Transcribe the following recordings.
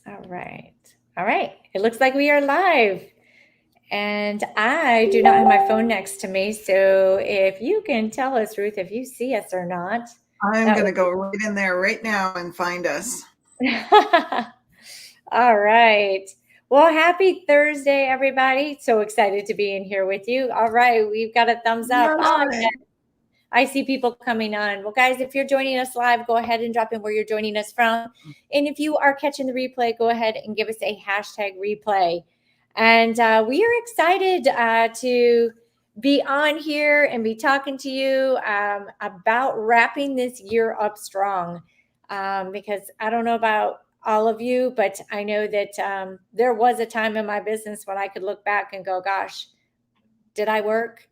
All right. All right. It looks like we are live. And I do not have my phone next to me. So if you can tell us, Ruth, if you see us or not, I'm that going to would go right in there right now and find us. be. All right. Well, happy Thursday, everybody. So excited to be in here with you. All right. We've got a thumbs up. Oh, Right. I see people coming on. Well, guys, if you're joining us live, go ahead and drop in where you're joining us from. And if you are catching the replay, go ahead and give us a hashtag replay. And we are excited to be on here and be talking to you about wrapping this year up strong. Because I don't know about all of you, but I know that there was a time in my business when I could look back and go, gosh, did I work?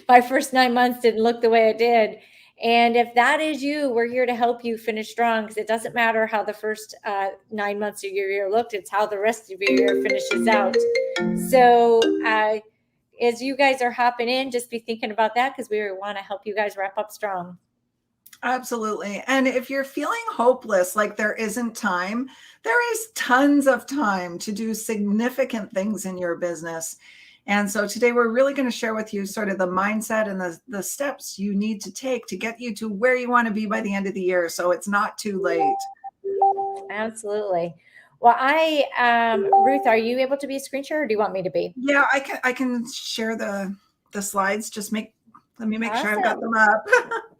My first 9 months didn't look the way it did. And if that is you, we're here to help you finish strong because it doesn't matter how the first 9 months of your year looked, it's how the rest of your year finishes out. So, as you guys are hopping in, just be thinking about that because we want to help you guys wrap up strong. Absolutely. And if you're feeling hopeless, like there isn't time, there is tons of time to do significant things in your business. And so today we're really going to share with you sort of the mindset and the steps you need to take to get you to where you want to be by the end of the year. So it's not too late. Absolutely. Well, Ruth, are you able to be a screen share or do you want me to be? Yeah, I can share the slides. Let me make sure I've got Awesome. them up.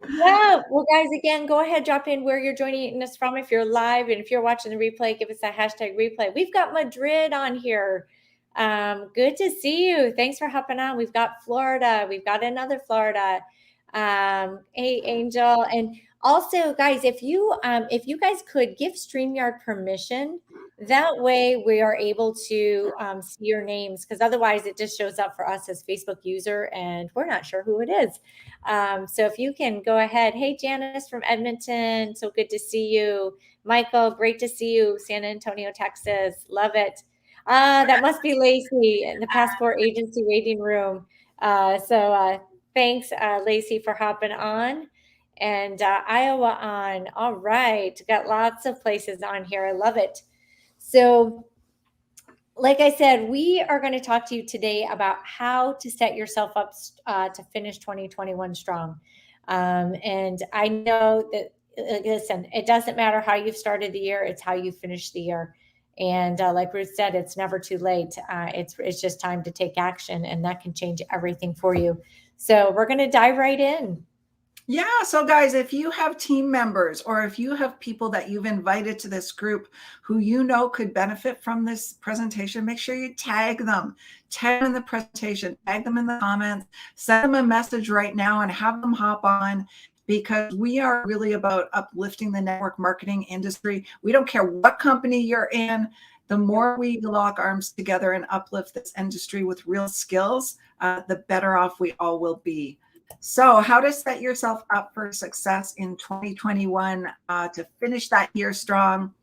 Yeah. Well, guys, again, go ahead, drop in where you're joining us from. If you're live and if you're watching the replay, give us a hashtag replay. We've got Madrid on here. Good to see you. Thanks for hopping on. We've got Florida. We've got another Florida. Hey, Angel. And also, guys, if you guys could give StreamYard permission, that way we are able to see your names because otherwise it just shows up for us as Facebook user and we're not sure who it is. So if you can go ahead. Hey, Janice from Edmonton. So good to see you. Michael, great to see you. San Antonio, Texas. Love it. That must be Lacey in the passport agency waiting room. So thanks, Lacey, for hopping on. And Iowa on. All right. Got lots of places on here. I love it. So like I said, we are going to talk to you today about how to set yourself up to finish 2021 strong. And I know that, listen, it doesn't matter how you've started the year, it's how you finish the year. And like Ruth said, it's never too late. It's just time to take action, and that can change everything for you. So we're going to dive right in. Yeah. So, guys, if you have team members or if you have people that you've invited to this group who you know could benefit from this presentation, make sure you tag them in the presentation, tag them in the comments, send them a message right now and have them hop on because we are really about uplifting the network marketing industry. We don't care what company you're in. The more we lock arms together and uplift this industry with real skills, the better off we all will be. So, how to set yourself up for success in 2021 to finish that year strong.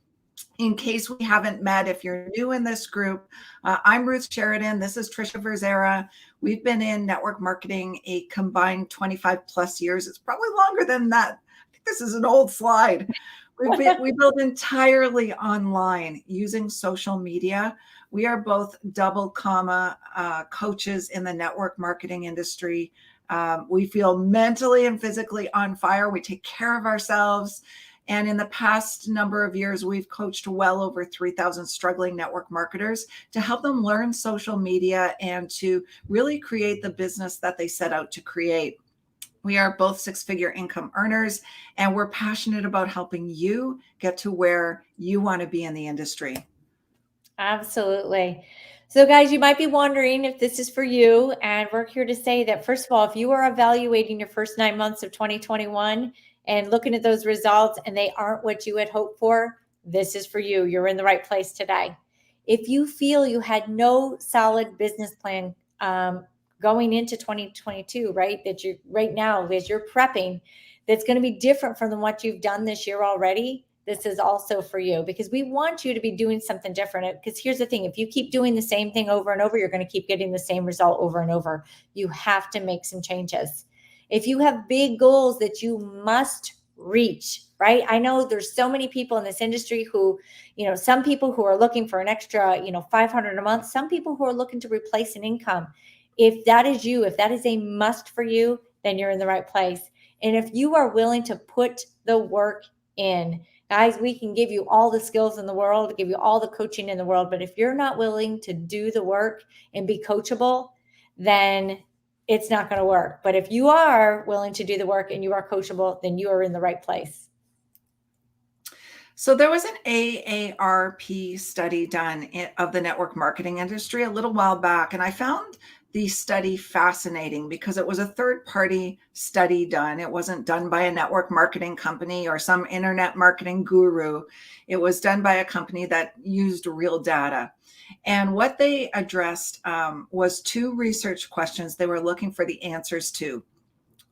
In case we haven't met, if you're new in this group, I'm Ruth Sheridan. This is Trisha Verzera. We've been in network marketing a combined 25 plus years. It's probably longer than that. I think this is an old slide. We build entirely online using social media. We are both double comma coaches in the network marketing industry. We feel mentally and physically on fire. We take care of ourselves. And in the past number of years, we've coached well over 3,000 struggling network marketers to help them learn social media and to really create the business that they set out to create. We are both six-figure income earners, and we're passionate about helping you get to where you want to be in the industry. Absolutely. So, guys, you might be wondering if this is for you. And we're here to say that, first of all, if you are evaluating your first 9 months of 2021 and looking at those results and they aren't what you had hoped for, this is for you. You're in the right place today. If you feel you had no solid business plan going into 2022, right, that you're right now, as you're prepping, that's going to be different from what you've done this year already, this is also for you because we want you to be doing something different. Because here's the thing, if you keep doing the same thing over and over, you're going to keep getting the same result over and over. You have to make some changes. If you have big goals that you must reach, right? I know there's so many people in this industry who, some people who are looking for an extra, 500 a month, some people who are looking to replace an income. If that is you, if that is a must for you, then you're in the right place. And if you are willing to put the work in, guys, we can give you all the skills in the world, give you all the coaching in the world. But if you're not willing to do the work and be coachable, then it's not going to work. But if you are willing to do the work and you are coachable, then you are in the right place. So there was an AARP study done of the network marketing industry a little while back, and I found the study fascinating because it was a third-party study done. It wasn't done by a network marketing company or some internet marketing guru. It was done by a company that used real data. And what they addressed was 2 research questions they were looking for the answers to.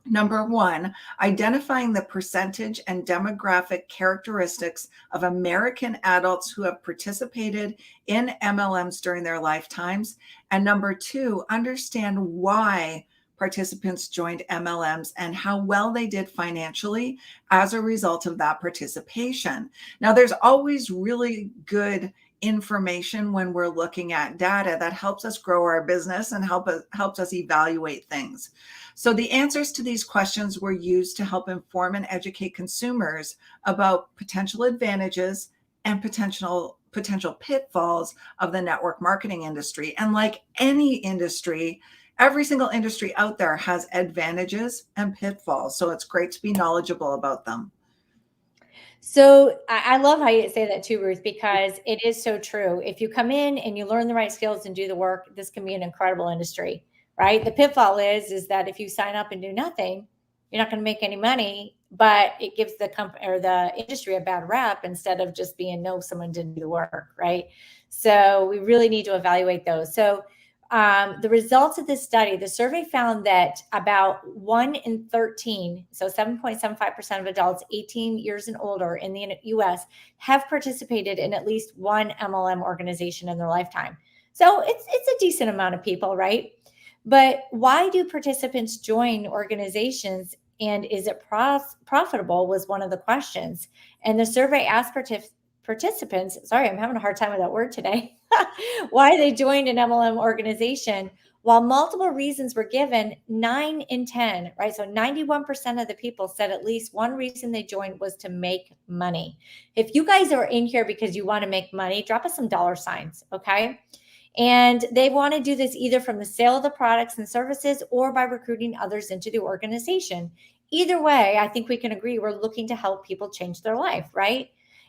Number 1, identifying the percentage and demographic characteristics of American adults who have participated in MLMs during their lifetimes. And number 2, understand why participants joined MLMs and how well they did financially as a result of that participation. Now, there's always really good information when we're looking at data that helps us grow our business and helps us evaluate things. So the answers to these questions were used to help inform and educate consumers about potential advantages and potential pitfalls of the network marketing industry. And like any industry, every single industry out there has advantages and pitfalls. So it's great to be knowledgeable about them. So I love how you say that too, Ruth, because it is so true. If you come in and you learn the right skills and do the work, this can be an incredible industry, right? The pitfall is that if you sign up and do nothing, you're not going to make any money, but it gives the company or the industry a bad rep instead of just being, no, someone didn't do the work, right? So we really need to evaluate those. So the results of this study, the survey found that about 1 in 13, so 7.75% of adults 18 years and older in the US have participated in at least one MLM organization in their lifetime. So it's a decent amount of people, right? But why do participants join organizations, and is it profitable was one of the questions. And the survey asked participants, sorry, I'm having a hard time with that word today, why they joined an MLM organization. While multiple reasons were given, 9 in 10, right? So 91% of the people said at least one reason they joined was to make money. If you guys are in here because you want to make money, drop us some dollar signs, okay? And they want to do this either from the sale of the products and services or by recruiting others into the organization. Either way, I think we can agree we're looking to help people change their life, right?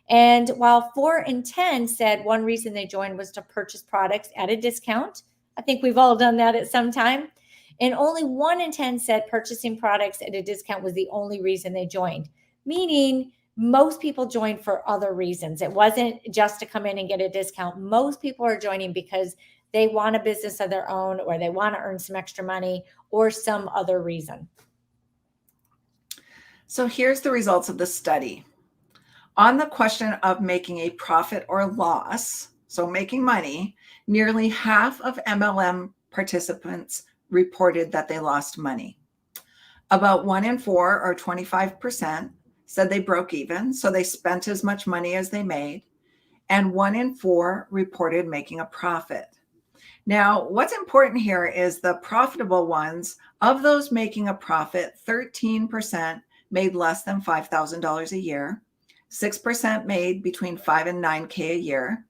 And while 4 in 10 said one reason they joined was to purchase products at a discount, I think we've all done that at some time. And only 1 in 10 said purchasing products at a discount was the only reason they joined, meaning most people joined for other reasons. It wasn't just to come in and get a discount. Most people are joining because they want a business of their own, or they want to earn some extra money, or some other reason. So here's the results of the study. On the question of making a profit or loss, so making money, nearly half of MLM participants reported that they lost money. About 1 in 4, or 25%, said they broke even, so they spent as much money as they made. And 1 in 4 reported making a profit. Now, what's important here is the profitable ones. Of those making a profit, 13% made less than $5,000 a year. 6% made between $5,000 and $9,000 a year.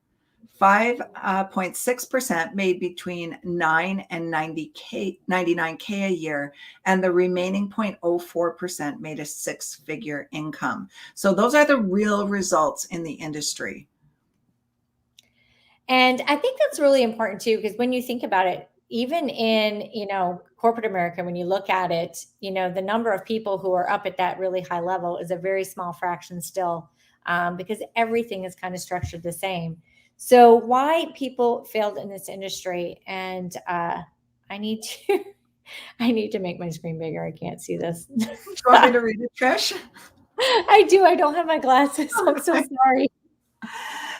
5.6% made between $9,000 and $99,000 a year. And the remaining 0.04% made a 6-figure income. So those are the real results in the industry. And I think that's really important too, because when you think about it, even in, corporate America, when you look at it, the number of people who are up at that really high level is a very small fraction still, because everything is kind of structured the same. So why people failed in this industry, and I need to make my screen bigger. I can't see this. Do you want me to read it, Trish? I do. I don't have my glasses. I'm so sorry.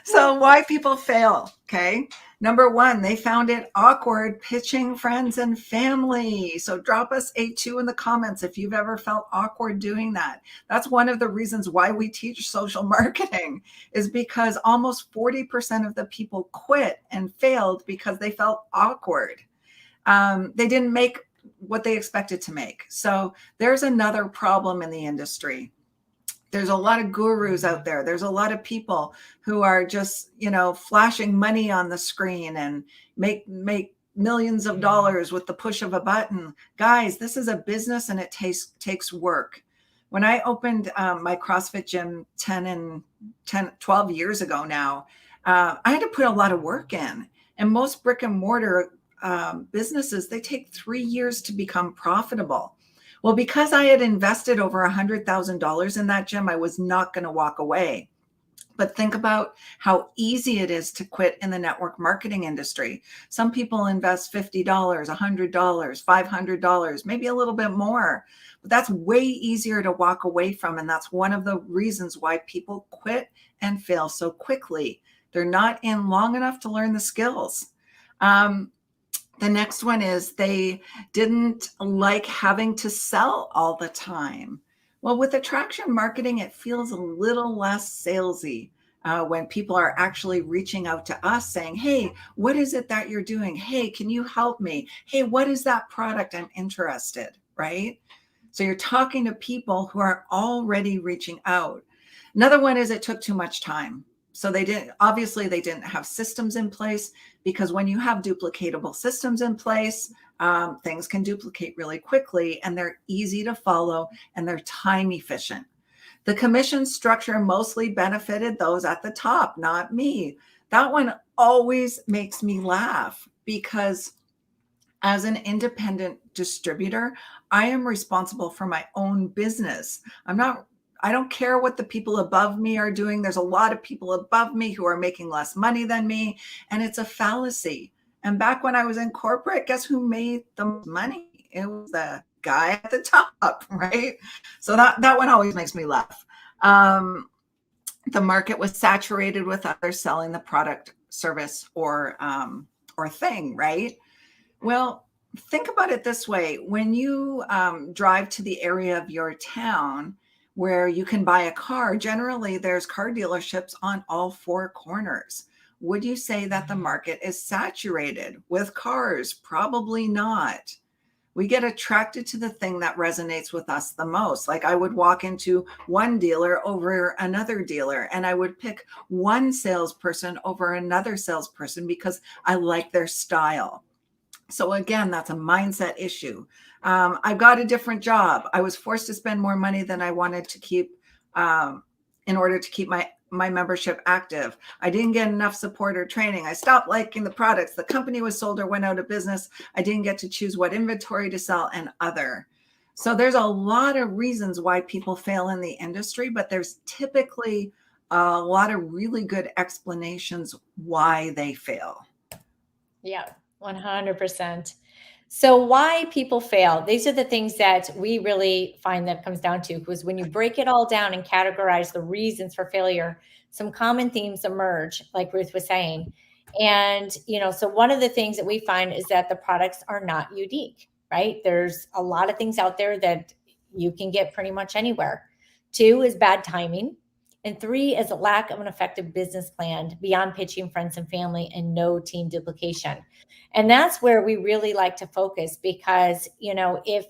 So why people fail, okay? Number one, they found it awkward pitching friends and family. So drop us a 2 in the comments if you've ever felt awkward doing that. That's one of the reasons why we teach social marketing, is because almost 40% of the people quit and failed because they felt awkward. They didn't make what they expected to make. So there's another problem in the industry. There's a lot of gurus out there. There's a lot of people who are just, flashing money on the screen and make millions of dollars with the push of a button. Guys, this is a business and it takes work. When I opened my CrossFit gym 12 years ago now, I had to put a lot of work in. And most brick and mortar businesses, they take 3 years to become profitable. Well, because I had invested over $100,000 in that gym, I was not going to walk away. But think about how easy it is to quit in the network marketing industry. Some people invest $50, $100, $500, maybe a little bit more. But that's way easier to walk away from. And that's one of the reasons why people quit and fail so quickly. They're not in long enough to learn the skills. The next one is they didn't like having to sell all the time. Well, with attraction marketing, it feels a little less salesy when people are actually reaching out to us saying, hey, what is it that you're doing? Hey, can you help me? Hey, what is that product? I'm interested, right? So you're talking to people who are already reaching out. Another one is it took too much time. So they didn't have systems in place, because when you have duplicatable systems in place, things can duplicate really quickly, and they're easy to follow and they're time efficient. The commission structure mostly benefited those at the top, not me. That one always makes me laugh, because as an independent distributor, I am responsible for my own business. I don't care what the people above me are doing. There's a lot of people above me who are making less money than me, and it's a fallacy. And back when I was in corporate, guess who made the most money? It was the guy at the top, right? So that one always makes me laugh. The market was saturated with others selling the product, service, or thing, right? Well, think about it this way. When you drive to the area of your town where you can buy a car, generally there's car dealerships on all 4 corners. Would you say that the market is saturated with cars? Probably not. We get attracted to the thing that resonates with us the most. Like, I would walk into one dealer over another dealer, and I would pick one salesperson over another salesperson because I like their style. So again, that's a mindset issue. I got a different job. I was forced to spend more money than I wanted to keep in order to keep my membership active. I didn't get enough support or training. I stopped liking the products. The company was sold or went out of business. I didn't get to choose what inventory to sell, and other. So there's a lot of reasons why people fail in the industry, but there's typically a lot of really good explanations why they fail. Yeah, 100%. So why people fail, these are the things that we really find that comes down to, because when you break it all down and categorize the reasons for failure, some common themes emerge, like Ruth was saying. And, so one of the things that we find is that the products are not unique, right? There's a lot of things out there that you can get pretty much anywhere. 2 is bad timing. And 3 is a lack of an effective business plan beyond pitching friends and family, and no team duplication. And that's where we really like to focus, because, if,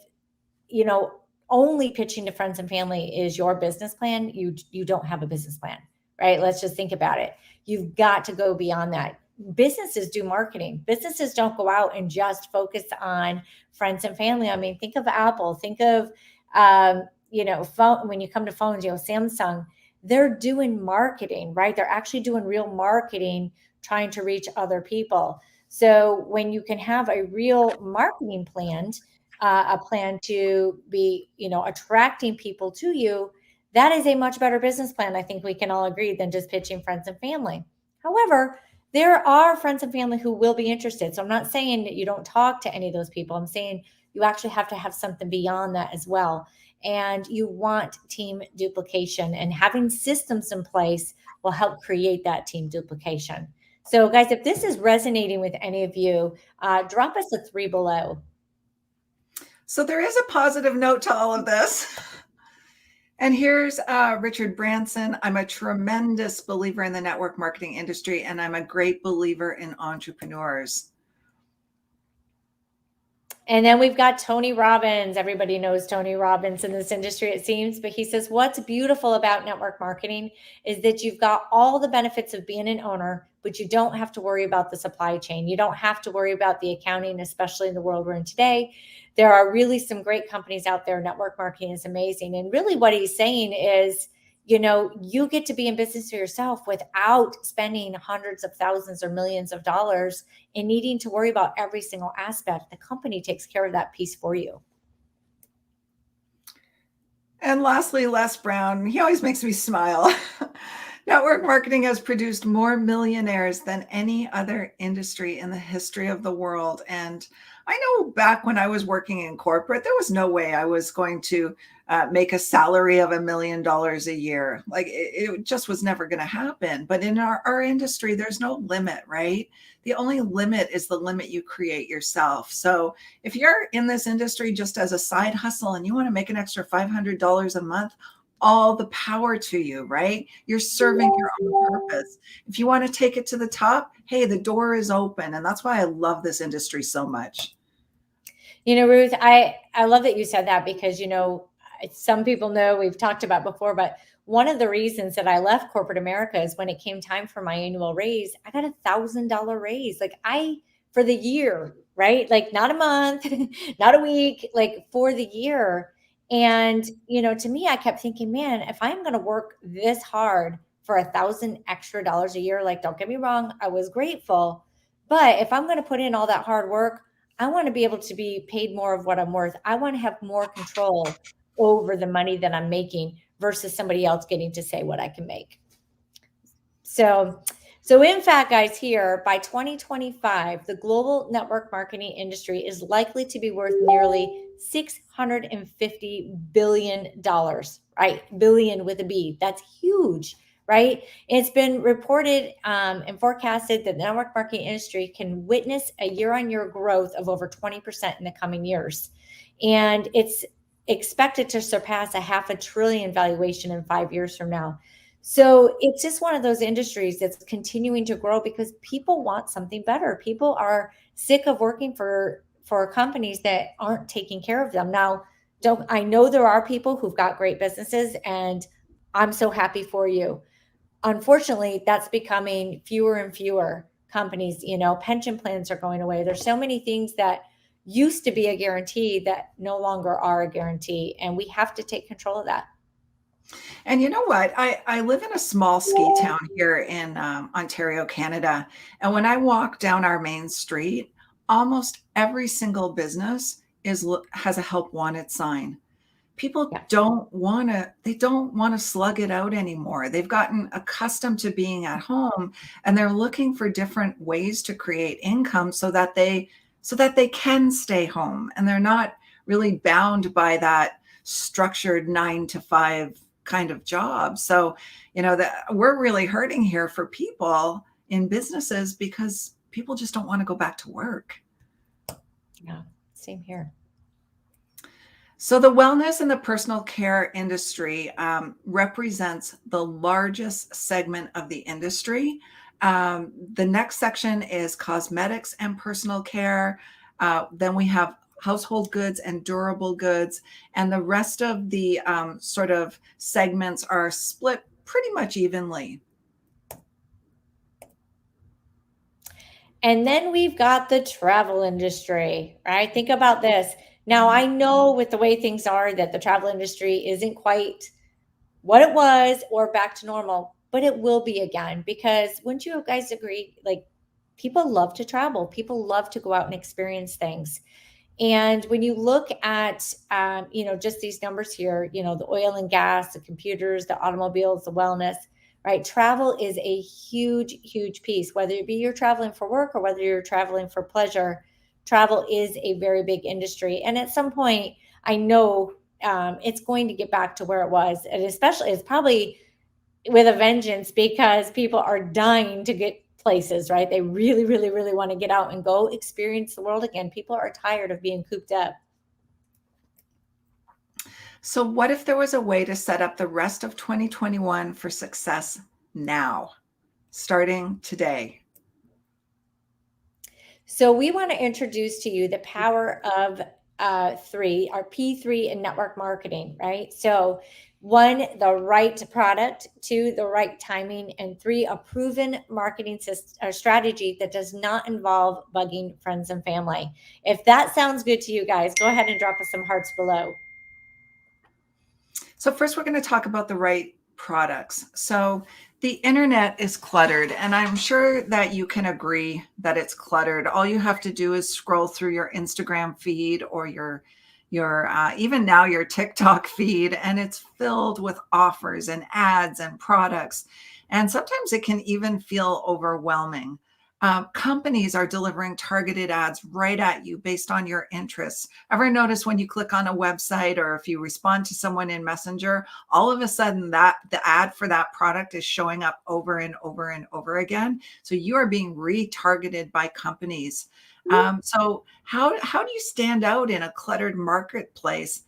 only pitching to friends and family is your business plan, you don't have a business plan, right? Let's just think about it. You've got to go beyond that. Businesses do marketing. Businesses don't go out and just focus on friends and family. I mean, think of Apple, think of, phone, when you come to phones, Samsung, they're doing marketing, right? They're actually doing real marketing, trying to reach other people. So when you can have a real marketing plan, a plan to be, attracting people to you, that is a much better business plan. I think we can all agree, than just pitching friends and family. However, there are friends and family who will be interested. So I'm not saying that you don't talk to any of those people. I'm saying you actually have to have something beyond that as well. And you want team duplication, and having systems in place will help create that team duplication. So guys, if this is resonating with any of you, drop us a 3 below. So there is a positive note to all of this. And here's Richard Branson. I'm a tremendous believer in the network marketing industry, and I'm a great believer in entrepreneurs. And then we've got Tony Robbins. Everybody knows Tony Robbins in this industry, it seems, but he says, what's beautiful about network marketing is that you've got all the benefits of being an owner, but you don't have to worry about the supply chain. You don't have to worry about the accounting, especially in the world we're in today. There are really some great companies out there. Network marketing is amazing. And really what he's saying is, you get to be in business for yourself without spending hundreds of thousands or millions of dollars and needing to worry about every single aspect. The company takes care of that piece for you. And lastly, Les Brown, he always makes me smile. Network marketing has produced more millionaires than any other industry in the history of the world. And I know back when I was working in corporate, there was no way I was going to make a salary of $1 million a year. Like it just was never going to happen. But in our industry, there's no limit, right? The only limit is the limit you create yourself. So if you're in this industry just as a side hustle and you want to make an extra $500 a month, all the power to you, right? You're serving your own purpose. If you want to take it to the top, hey, the door is open. And that's why I love this industry so much. Ruth, I love that you said that because, some people know we've talked about before, but one of the reasons that I left corporate America is when it came time for my annual raise, I got $1,000 raise. For the year, right? Like not a month, not a week, like for the year. And, to me, I kept thinking, man, if I'm going to work this hard for $1,000 extra a year, like, don't get me wrong, I was grateful. But if I'm going to put in all that hard work, I want to be able to be paid more of what I'm worth. I want to have more control over the money that I'm making versus somebody else getting to say what I can make. So in fact, guys, here by 2025, the global network marketing industry is likely to be worth nearly $650 billion, right? Billion with a B. That's huge, right? It's been reported and forecasted that the network marketing industry can witness a year-on-year growth of over 20% in the coming years. And it's expected to surpass a $500 billion valuation in 5 years from now. So it's just one of those industries that's continuing to grow because people want something better. People are sick of working for companies that aren't taking care of them. Now, I know there are people who've got great businesses, and I'm so happy for you. Unfortunately, that's becoming fewer and fewer companies. Pension plans are going away. There's so many things that used to be a guarantee that no longer are a guarantee, and we have to take control of that. And you know what? I live in a small ski town here in Ontario, Canada. And when I walk down our main street, almost every single business has a help wanted sign. People don't want to slug it out anymore. They've gotten accustomed to being at home, and they're looking for different ways to create income so that they can stay home, and they're not really bound by that structured 9 to 5 kind of job. So, that we're really hurting here for people in businesses because people just don't want to go back to work. Yeah, same here. So the wellness and the personal care industry represents the largest segment of the industry. The next section is cosmetics and personal care. Then we have household goods and durable goods. And the rest of the sort of segments are split pretty much evenly. And then we've got the travel industry, right? Think about this. Now, I know with the way things are that the travel industry isn't quite what it was or back to normal, but it will be again, because wouldn't you guys agree? Like, people love to travel. People love to go out and experience things. And when you look at, just these numbers here, the oil and gas, the computers, the automobiles, the wellness, right? Travel is a huge, huge piece, whether it be you're traveling for work or whether you're traveling for pleasure. Travel is a very big industry. And at some point, I know it's going to get back to where it was. And especially, it's probably with a vengeance because people are dying to get places, right? They really, really, really want to get out and go experience the world again. People are tired of being cooped up. So, what if there was a way to set up the rest of 2021 for success now, starting today? So we want to introduce to you the power of three, our P3 in network marketing, right? So one, the right product, two, the right timing, and three, a proven marketing system or strategy that does not involve bugging friends and family. If that sounds good to you guys, go ahead and drop us some hearts below. So, first, we're going to talk about the right products. So, the internet is cluttered, and I'm sure that you can agree that it's cluttered. All you have to do is scroll through your Instagram feed or your even now your TikTok feed, and it's filled with offers and ads and products. And sometimes it can even feel overwhelming. Companies are delivering targeted ads right at you based on your interests. Ever notice when you click on a website or if you respond to someone in Messenger, all of a sudden that the ad for that product is showing up over and over and over again? So you are being retargeted by companies. So how do you stand out in a cluttered marketplace?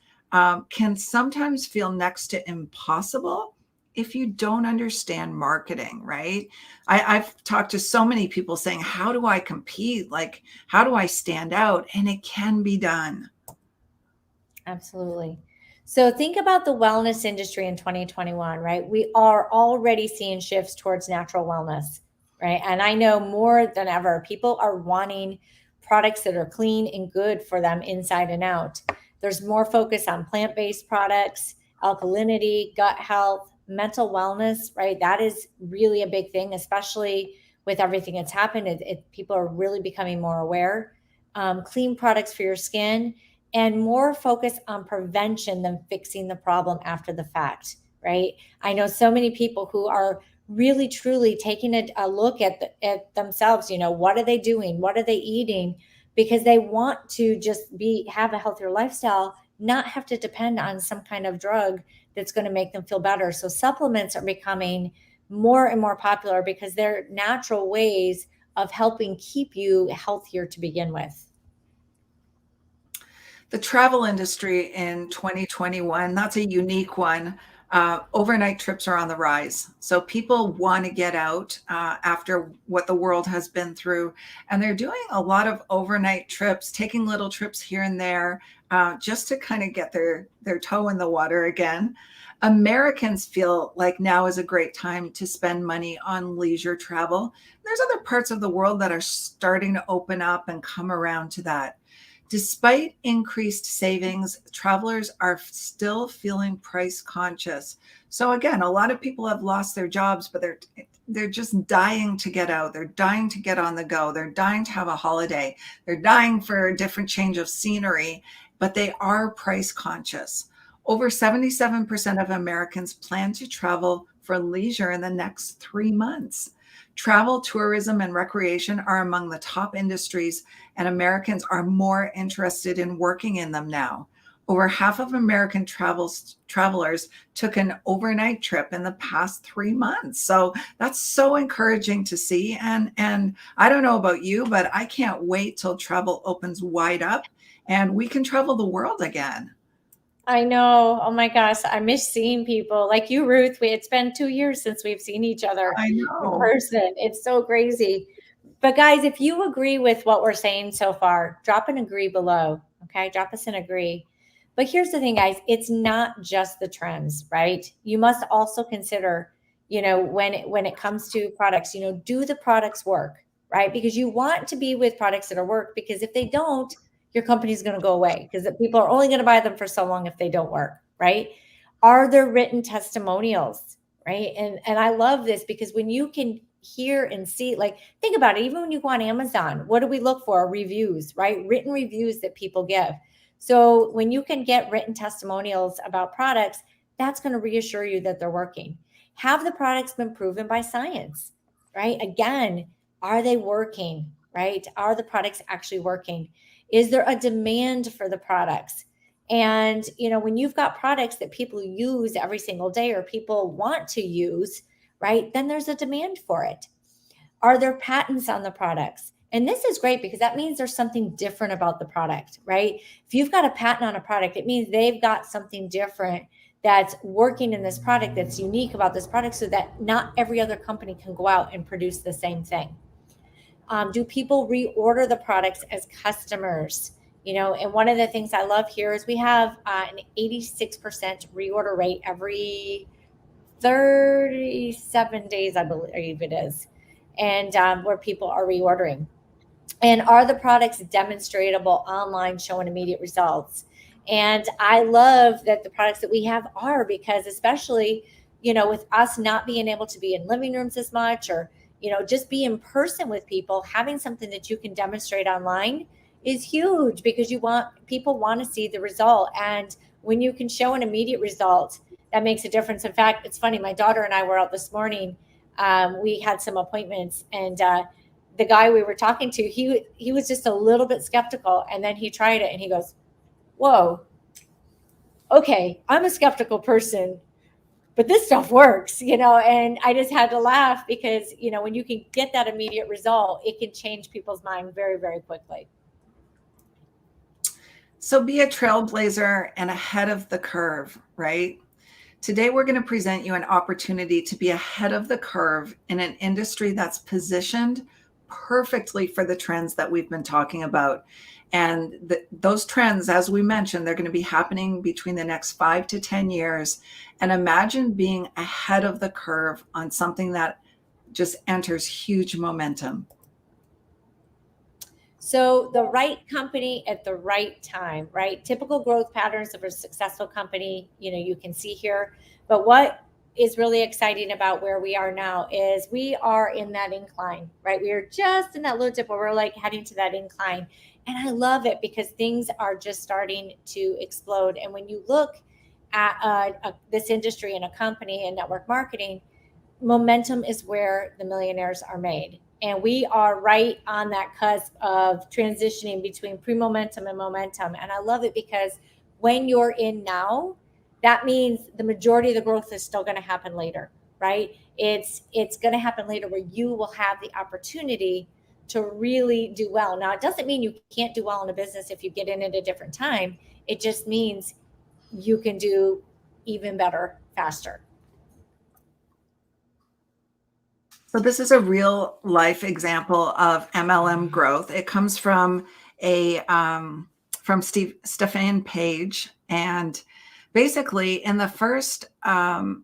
Can sometimes feel next to impossible if you don't understand marketing, right? I've talked to so many people saying, how do I compete? Like, how do I stand out? And it can be done. Absolutely. So think about the wellness industry in 2021, right? We are already seeing shifts towards natural wellness, right? And I know more than ever, people are wanting products that are clean and good for them inside and out. There's more focus on plant-based products, alkalinity, gut health, mental wellness, right? That is really a big thing, especially with everything that's happened. People are really becoming more aware. Clean products for your skin and more focus on prevention than fixing the problem after the fact, right? I know so many people who are really truly taking a look at themselves. You know, what are they doing? What are they eating? Because they want to just have a healthier lifestyle, not have to depend on some kind of drug that's going to make them feel better. So supplements are becoming more and more popular because they're natural ways of helping keep you healthier to begin with. The travel industry in 2021, that's a unique one. Overnight trips are on the rise. So people want to get out after what the world has been through. And they're doing a lot of overnight trips, taking little trips here and there just to kind of get their toe in the water again. Americans feel like now is a great time to spend money on leisure travel. There's other parts of the world that are starting to open up and come around to that. Despite increased savings, travelers are still feeling price conscious. So again, a lot of people have lost their jobs, but they're just dying to get out. They're dying to get on the go. They're dying to have a holiday. They're dying for a different change of scenery, but they are price conscious. Over 77% of Americans plan to travel for leisure in the next 3 months. Travel, tourism, and recreation are among the top industries, and Americans are more interested in working in them now. Over half of American travelers took an overnight trip in the past 3 months. So that's so encouraging to see. And I don't know about you, but I can't wait till travel opens wide up and we can travel the world again. I know. Oh my gosh, I miss seeing people like you, Ruth. It's been 2 years since we've seen each other I in know. person. It's so crazy. But guys, if you agree with what we're saying so far, drop an agree below. Okay, drop us an agree. But here's the thing, guys, it's not just the trends, right? You must also consider, when it comes to products, do the products work, right? Because you want to be with products that are work, because if they don't, your company's going to go away, because people are only going to buy them for so long if they don't work, right? Are there written testimonials, right? And I love this because when you can hear and see, like, think about it, even when you go on Amazon, what do we look for? Reviews, right? Written reviews that people give. So when you can get written testimonials about products, that's going to reassure you that they're working. Have the products been proven by science, right? Again, are they working, right? Are the products actually working? Is there a demand for the products? And, when you've got products that people use every single day or people want to use, right, then there's a demand for it. Are there patents on the products? And this is great because that means there's something different about the product, right? If you've got a patent on a product, it means they've got something different that's working in this product that's unique about this product so that not every other company can go out and produce the same thing. Do people reorder the products as customers? And one of the things I love here is we have an 86% reorder rate every 37 days, I believe it is, and where people are reordering. And are the products demonstratable online, showing immediate results? And I love that the products that we have are, because especially, with us not being able to be in living rooms as much, or, just be in person with people, having something that you can demonstrate online is huge, because people want to see the result. And when you can show an immediate result, that makes a difference. In fact, it's funny, my daughter and I were out this morning. We had some appointments, and the guy we were talking to, he was just a little bit skeptical, and then he tried it and he goes, whoa, okay, I'm a skeptical person, but this stuff works, and I just had to laugh because, when you can get that immediate result, it can change people's mind very, very quickly. So be a trailblazer and ahead of the curve, right? Today, we're going to present you an opportunity to be ahead of the curve in an industry that's positioned perfectly for the trends that we've been talking about. And those trends, as we mentioned, they're going to be happening between the next 5 to 10 years. And imagine being ahead of the curve on something that just enters huge momentum. So the right company at the right time, right? Typical growth patterns of a successful company, you can see here. But what is really exciting about where we are now is we are in that incline, right? We are just in that little dip where we're like heading to that incline. And I love it because things are just starting to explode. And when you look at this industry and a company and network marketing, momentum is where the millionaires are made. And we are right on that cusp of transitioning between pre-momentum and momentum. And I love it because when you're in now, that means the majority of the growth is still going to happen later, right? It's going to happen later where you will have the opportunity to really do well. Now, it doesn't mean you can't do well in a business if you get in at a different time. It just means you can do even better faster. So this is a real life example of MLM growth. It comes from Stefan Page, and basically in the first $1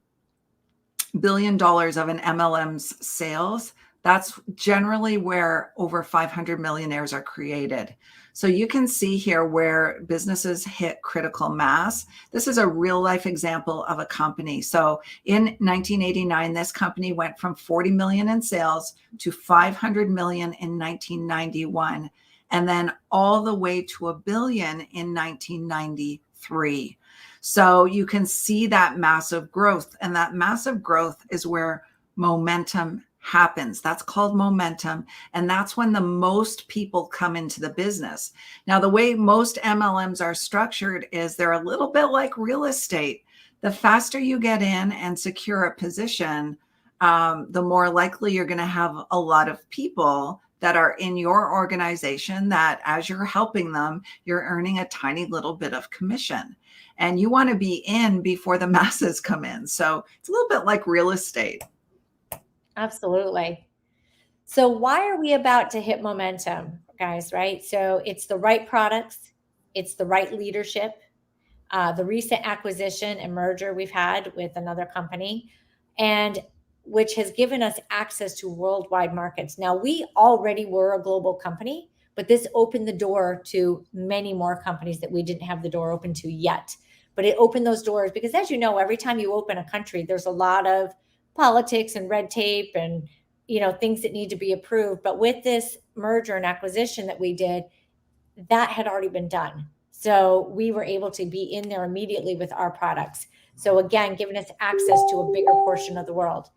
billion of an MLM's sales, that's generally where over 500 millionaires are created. So you can see here where businesses hit critical mass. This is a real life example of a company. So in 1989, this company went from 40 million in sales to 500 million in 1991, and then all the way to $1 billion in 1993. So you can see that massive growth, and that massive growth is where momentum happens. That's called momentum. And that's when the most people come into the business. Now, the way most MLMs are structured is they're a little bit like real estate. The faster you get in and secure a position, the more likely you're going to have a lot of people that are in your organization that as you're helping them, you're earning a tiny little bit of commission. And you want to be in before the masses come in. So it's a little bit like real estate. Absolutely. So why are we about to hit momentum, guys, right? So it's the right products, it's the right leadership, the recent acquisition and merger we've had with another company, and which has given us access to worldwide markets. Now, we already were a global company, but this opened the door to many more companies that we didn't have the door open to yet. But it opened those doors because, as you know, every time you open a country, there's a lot of politics and red tape and things that need to be approved. But with this merger and acquisition that we did, that had already been done. So we were able to be in there immediately with our products. So again, giving us access to a bigger portion of the world.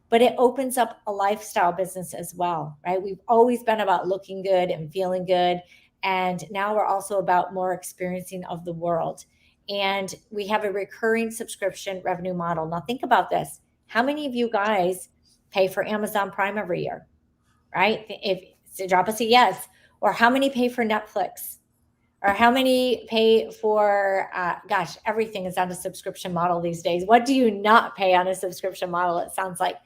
But it opens up a lifestyle business as well, right? We've always been about looking good and feeling good. And now we're also about more experiencing of the world. and we have a recurring subscription revenue model. Now think about this. How many of you guys pay for Amazon Prime every year, right? If so, drop us a yes. Or how many pay for Netflix? Or how many pay for, gosh, everything is on a subscription model these days. What do you not pay on a subscription model? It sounds like.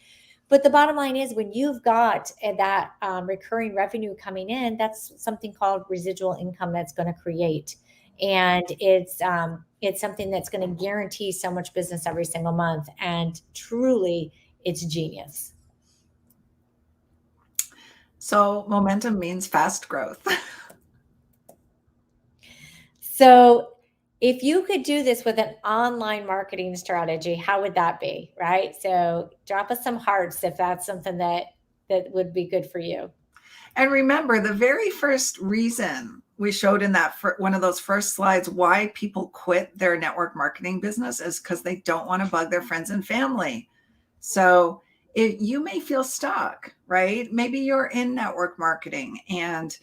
But the bottom line is when you've got that recurring revenue coming in, that's something called residual income that's going to create. And it's something that's going to guarantee so much business every single month. And truly, it's genius. So momentum means fast growth. So if you could do this with an online marketing strategy, how would that be? Right. So drop us some hearts if that's something that would be good for you. And remember, the very first reason we showed in that one of those first slides why people quit their network marketing business is because they don't want to bug their friends and family. So you may feel stuck, right? Maybe you're in network marketing and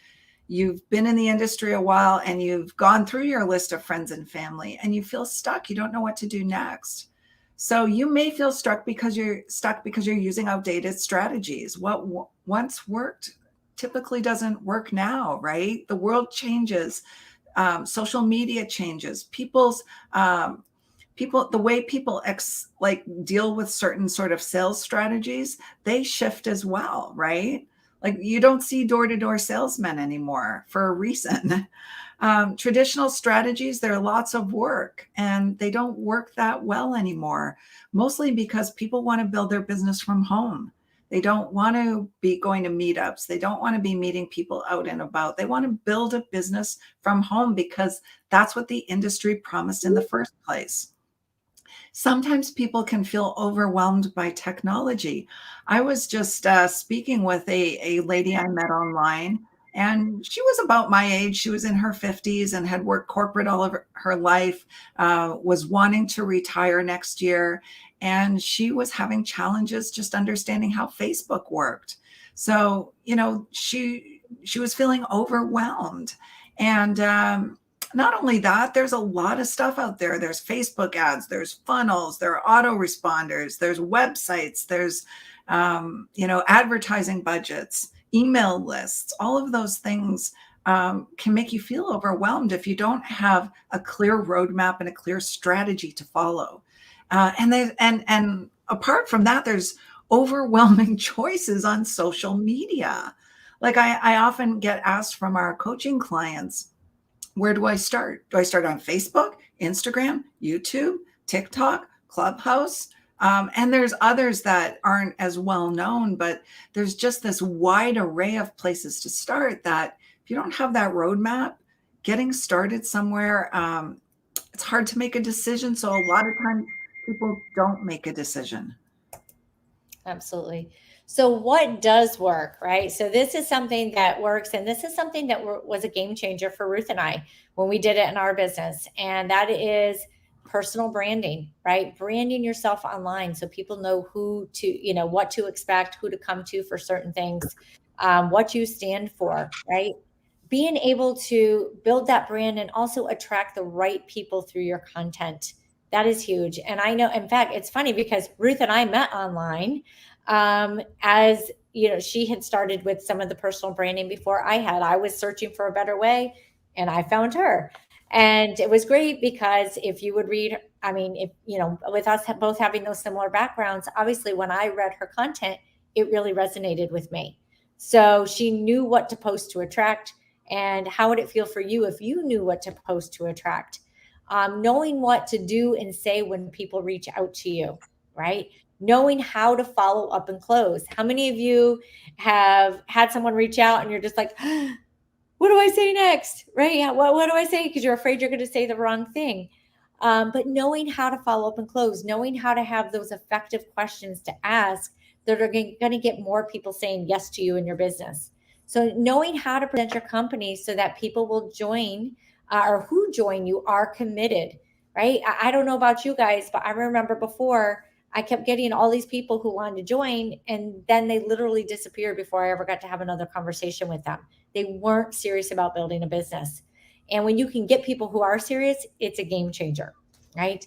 you've been in the industry a while and you've gone through your list of friends and family and you feel stuck. You don't know what to do next. So you may feel stuck because you're using outdated strategies. What once worked typically doesn't work now, right? The world changes. Social media changes. The way people deal with certain sort of sales strategies, they shift as well, right? Like you don't see door-to-door salesmen anymore for a reason. Traditional strategies, there are lots of work and they don't work that well anymore, mostly because people want to build their business from home. They don't want to be going to meetups. They don't want to be meeting people out and about. They want to build a business from home because that's what the industry promised in the first place. Sometimes people can feel overwhelmed by technology. I was just speaking with a lady I met online, and she was about my age. She was in her 50s and had worked corporate all of her life, was wanting to retire next year. And she was having challenges just understanding how Facebook worked. So, she was feeling overwhelmed. And not only that, there's a lot of stuff out there. There's Facebook ads, there's funnels, there are autoresponders, there's websites, there's, advertising budgets, email lists. All of those things can make you feel overwhelmed if you don't have a clear roadmap and a clear strategy to follow. And apart from that, there's overwhelming choices on social media. Like I often get asked from our coaching clients, where do I start? Do I start on Facebook, Instagram, YouTube, TikTok, Clubhouse? And there's others that aren't as well known, but there's just this wide array of places to start that if you don't have that roadmap, getting started somewhere, it's hard to make a decision. So a lot of times people don't make a decision. Absolutely. So what does work, right? So this is something that works. And this is something that was a game changer for Ruth and I when we did it in our business. And that is personal branding, right? Branding yourself online so people know what to expect, who to come to for certain things, what you stand for, right? Being able to build that brand and also attract the right people through your content. That is huge. And I know, in fact, it's funny because Ruth and I met online. As she had started with some of the personal branding before I had. I was searching for a better way and I found her. And it was great because if you would read, with us both having those similar backgrounds, obviously when I read her content, it really resonated with me. So she knew what to post to attract. And how would it feel for you if you knew what to post to attract? Knowing what to do and say when people reach out to you, right? Knowing how to follow up and close. How many of you have had someone reach out and you're just like, what do I say next? Right? Yeah, what do I say? Because you're afraid you're going to say the wrong thing. But knowing how to follow up and close, knowing how to have those effective questions to ask that are going to get more people saying yes to you in your business. So knowing how to present your company so that people will join or who join you are committed, right? I don't know about you guys, but I remember before I kept getting all these people who wanted to join, and then they literally disappeared before I ever got to have another conversation with them. They weren't serious about building a business. And when you can get people who are serious, it's a game changer, right?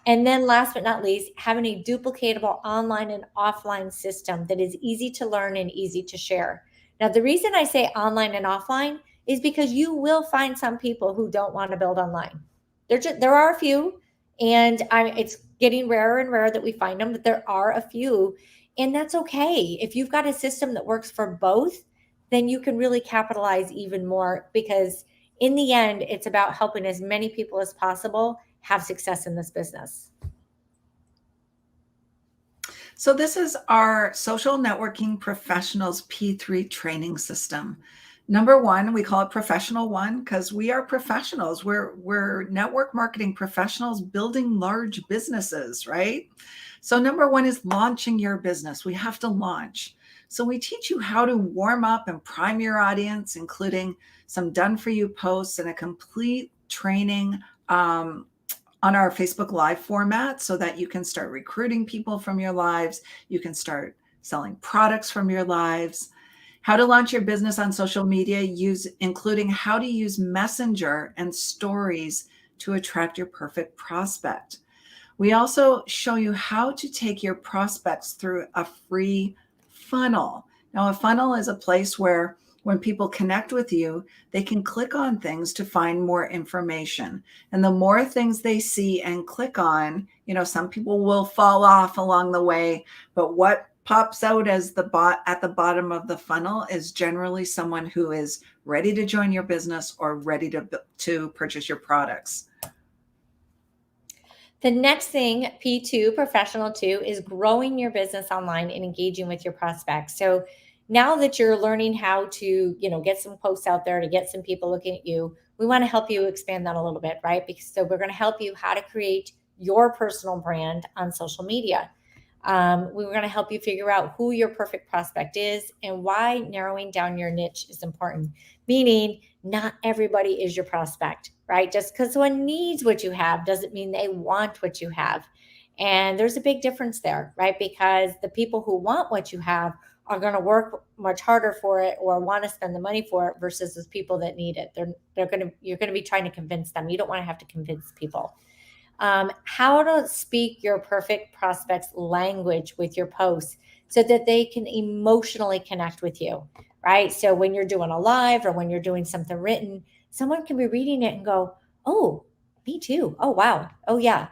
And then last but not least, having a duplicatable online and offline system that is easy to learn and easy to share. Now, the reason I say online and offline is because you will find some people who don't want to build online. There are a few, and it's getting rarer and rarer that we find them, but there are a few, and that's okay. If you've got a system that works for both, then you can really capitalize even more, because in the end, it's about helping as many people as possible have success in this business. So this is our social networking professionals P3 training system. Number one, we call it professional one because we are professionals. We're network marketing professionals building large businesses, right? So number one is launching your business. We have to launch. So we teach you how to warm up and prime your audience, including some done for you posts and a complete training on our Facebook Live format so that you can start recruiting people from your lives. You can start selling products from your lives. How to launch your business on social media, including how to use Messenger and stories to attract your perfect prospect. We also show you how to take your prospects through a free funnel. Now, a funnel is a place where when people connect with you, they can click on things to find more information. And the more things they see and click on, some people will fall off along the way, but what pops out as at the bottom of the funnel is generally someone who is ready to join your business or ready to purchase your products. The next thing, P2, professional 2, is growing your business online and engaging with your prospects. So now that you're learning how to, get some posts out there to get some people looking at you, we want to help you expand that a little bit, right? So we're going to help you how to create your personal brand on social media. We were going to help you figure out who your perfect prospect is and why narrowing down your niche is important. Meaning, not everybody is your prospect, right? Just because someone needs what you have doesn't mean they want what you have. And there's a big difference there, right? Because the people who want what you have are going to work much harder for it or want to spend the money for it versus those people that need it. You're going to be trying to convince them. You don't want to have to convince people. How to speak your perfect prospect's language with your posts so that they can emotionally connect with you, right? So when you're doing a live or when you're doing something written, someone can be reading it and go, oh, me too. Oh, wow. Oh, yeah.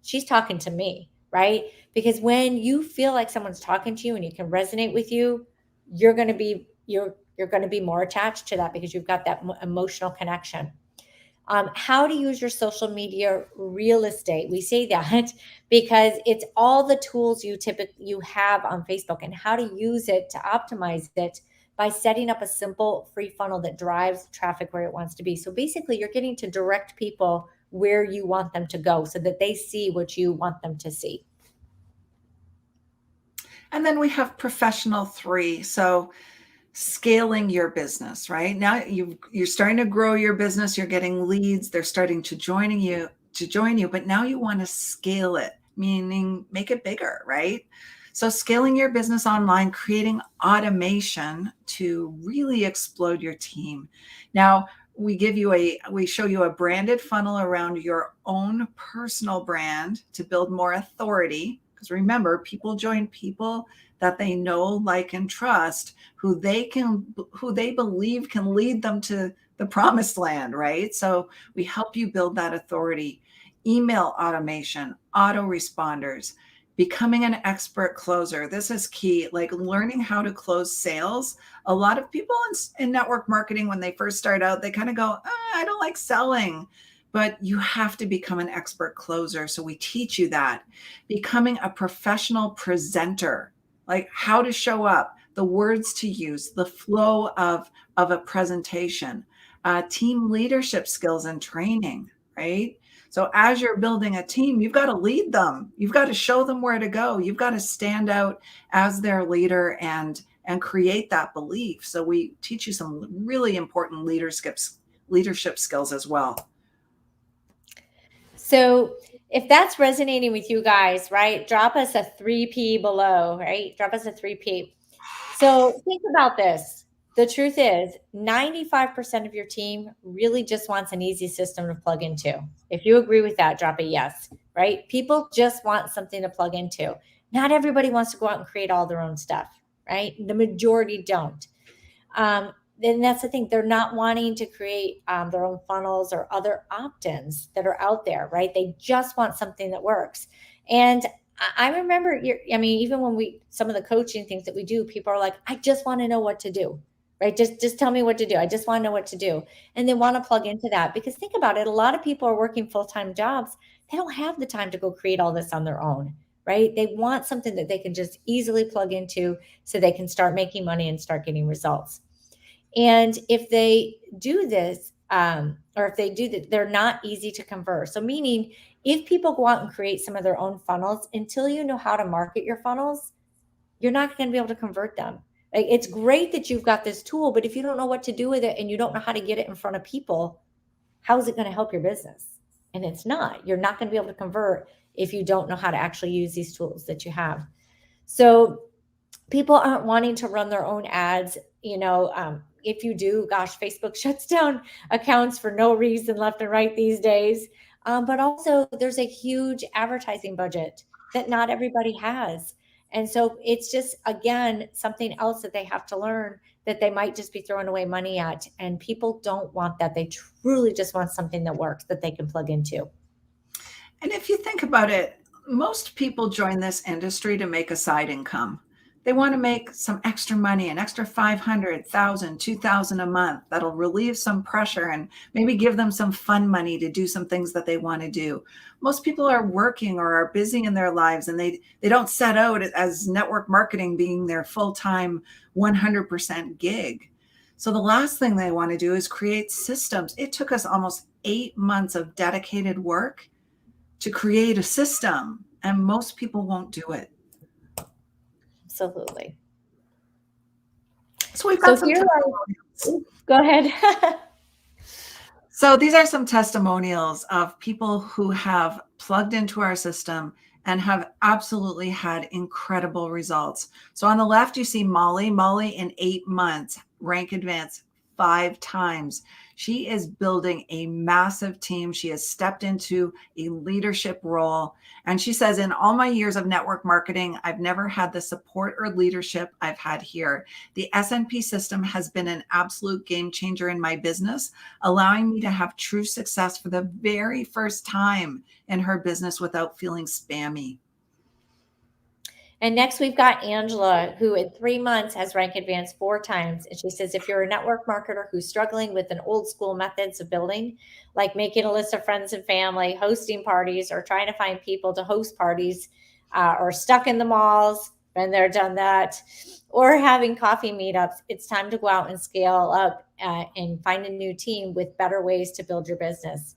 She's talking to me, right? Because when you feel like someone's talking to you and you can resonate with you, you're going to be more attached to that because you've got that emotional connection. How to use your social media real estate. We say that because it's all the tools you have on Facebook and how to use it to optimize it by setting up a simple free funnel that drives traffic where it wants to be. So basically, you're getting to direct people where you want them to go so that they see what you want them to see. And then we have professional 3. So scaling your business, right? Now you're starting to grow your business, you're getting leads, they're starting to join you, but now you want to scale it, meaning make it bigger, right? So scaling your business online, creating automation to really explode your team. Now, we show you a branded funnel around your own personal brand to build more authority. Because remember, people join people that they know, like, and trust, who they believe can lead them to the promised land, right? So we help you build that authority. Email automation, autoresponders, becoming an expert closer. This is key, like learning how to close sales. A lot of people in network marketing, when they first start out, they kind of go, I don't like selling. But you have to become an expert closer. So we teach you that. Becoming a professional presenter, like how to show up, the words to use, the flow of a presentation, team leadership skills and training, right? So as you're building a team, you've got to lead them. You've got to show them where to go. You've got to stand out as their leader and create that belief. So we teach you some really important leadership skills as well. So if that's resonating with you guys, right, drop us a 3P below, right? Drop us a 3P. So think about this. The truth is 95% of your team really just wants an easy system to plug into. If you agree with that, drop a yes, right? People just want something to plug into. Not everybody wants to go out and create all their own stuff, right? The majority don't. Then that's the thing. They're not wanting to create their own funnels or other opt-ins that are out there, right? They just want something that works. And I remember, I mean, even when some of the coaching things that we do, people are like, I just want to know what to do, right? Just tell me what to do. I just want to know what to do. And they want to plug into that because think about it. A lot of people are working full-time jobs. They don't have the time to go create all this on their own, right? They want something that they can just easily plug into so they can start making money and start getting results. And if they do this, or if they do that, they're not easy to convert. So meaning if people go out and create some of their own funnels, until you know how to market your funnels, you're not going to be able to convert them. Like, it's great that you've got this tool, but if you don't know what to do with it and you don't know how to get it in front of people, how is it going to help your business? And it's not. You're not going to be able to convert if you don't know how to actually use these tools that you have. So people aren't wanting to run their own ads. If you do, gosh, Facebook shuts down accounts for no reason left and right these days. But also there's a huge advertising budget that not everybody has. And so it's just, again, something else that they have to learn that they might just be throwing away money at. And people don't want that. They truly just want something that works that they can plug into. And if you think about it, most people join this industry to make a side income. They want to make some extra money, an extra 500,000, 2,000 a month that'll relieve some pressure and maybe give them some fun money to do some things that they want to do. Most people are working or are busy in their lives, and they don't set out as network marketing being their full-time 100% gig. So the last thing they want to do is create systems. It took us almost 8 months of dedicated work to create a system, and most people won't do it. Absolutely. So we've got some testimonials. Go ahead. So these are some testimonials of people who have plugged into our system and have absolutely had incredible results. So on the left, you see Molly. Molly in 8 months, rank advance 5 times. She is building a massive team. She has stepped into a leadership role. And she says, in all my years of network marketing, I've never had the support or leadership I've had here. The SNP system has been an absolute game changer in my business, allowing me to have true success for the very first time in her business without feeling spammy. And next we've got Angela, who in 3 months has rank advanced 4 times. And she says, if you're a network marketer who's struggling with an old school methods of building, like making a list of friends and family, hosting parties, or trying to find people to host parties, or stuck in the malls, been there, done that, or having coffee meetups, it's time to go out and scale up and find a new team with better ways to build your business.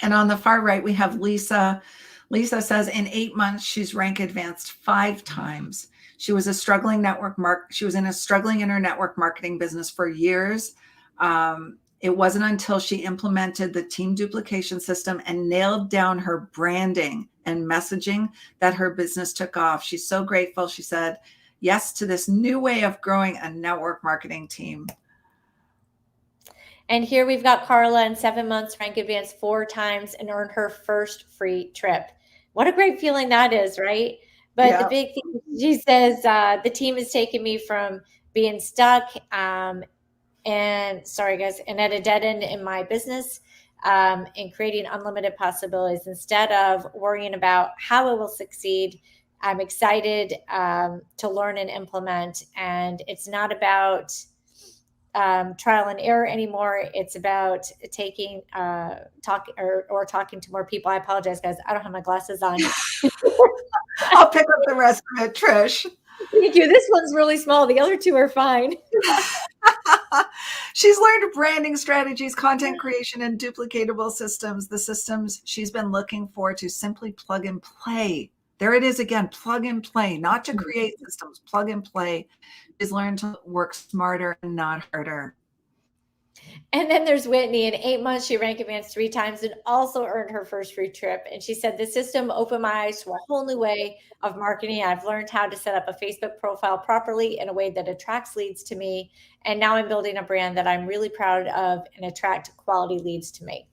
And on the far right, we have Lisa. Lisa says in 8 months, she's rank advanced 5 times. She was she was in a struggling in her network marketing business for years. It wasn't until she implemented the team duplication system and nailed down her branding and messaging that her business took off. She's so grateful. She said yes to this new way of growing a network marketing team. And here we've got Carla in 7 months, rank advanced 4 times and earned her first free trip. What a great feeling that is, right? But yeah. The big thing, she says, the team has taken me from being stuck and sorry guys, and at a dead end in my business and creating unlimited possibilities. Instead of worrying about how it will succeed, I'm excited to learn and implement. And it's not about trial and error anymore. It's about talking to more people. I apologize, guys. I don't have my glasses on. I'll pick up the rest of it, Trish. Thank you. This one's really small. The other 2 are fine. She's learned branding strategies, content creation, and duplicatable systems. The systems she's been looking for to simply plug and play. There it is again, plug and play, not to create systems, plug and play. She's learned to work smarter and not harder. And then there's Whitney. In 8 months, she rank advanced 3 times and also earned her first free trip. And she said, the system opened my eyes to a whole new way of marketing. I've learned how to set up a Facebook profile properly in a way that attracts leads to me. And now I'm building a brand that I'm really proud of and attract quality leads to me.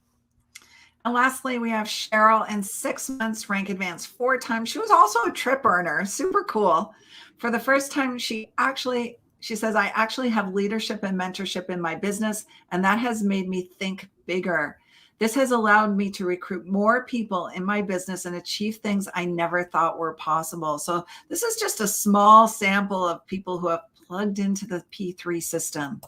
And lastly, we have Cheryl in 6 months, rank advanced 4 times. She was also a trip earner. Super cool. For the first time, she says, I actually have leadership and mentorship in my business, and that has made me think bigger. This has allowed me to recruit more people in my business and achieve things I never thought were possible. So this is just a small sample of people who have plugged into the P3 system.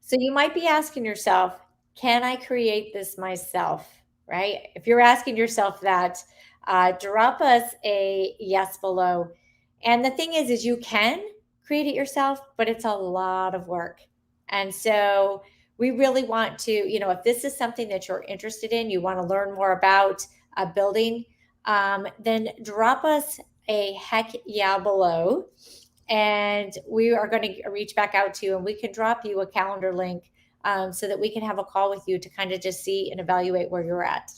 So you might be asking yourself, can I create this myself? Right? If you're asking yourself that, drop us a yes below. And the thing is you can create it yourself, but it's a lot of work. And so we really want to, if this is something that you're interested in, you want to learn more about building, then drop us a heck yeah below. And we are going to reach back out to you, and we can drop you a calendar link so that we can have a call with you to kind of just see and evaluate where you're at.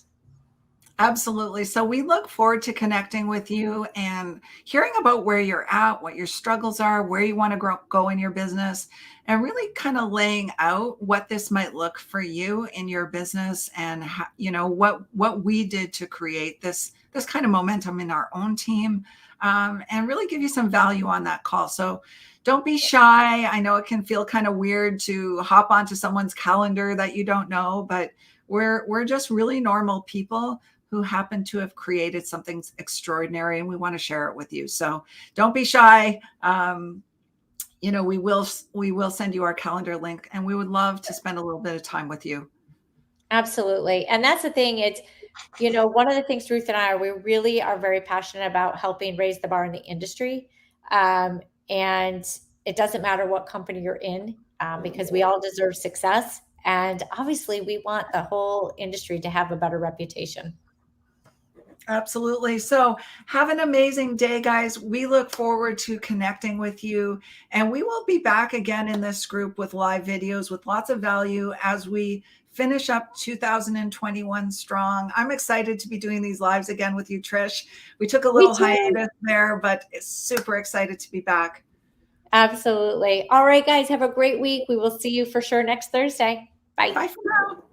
Absolutely. So we look forward to connecting with you and hearing about where you're at, what your struggles are, where you want to go in your business, and really kind of laying out what this might look for you in your business, and how, what we did to create this kind of momentum in our own team, and really give you some value on that call. So don't be shy. I know it can feel kind of weird to hop onto someone's calendar that you don't know, but we're just really normal people who happen to have created something extraordinary, and we want to share it with you. So don't be shy. We will send you our calendar link, and we would love to spend a little bit of time with you. Absolutely. And that's the thing. It's, one of the things Ruth and I we really are very passionate about helping raise the bar in the industry. And it doesn't matter what company you're in, because we all deserve success. And obviously we want the whole industry to have a better reputation. Absolutely. So have an amazing day, guys. We look forward to connecting with you, and we will be back again in this group with live videos with lots of value as we finish up 2021 strong. I'm excited to be doing these lives again with you, Trish. We took a little hiatus there, but it's super excited to be back. Absolutely. All right, guys, have a great week. We will see you for sure next Thursday. Bye. Bye for now.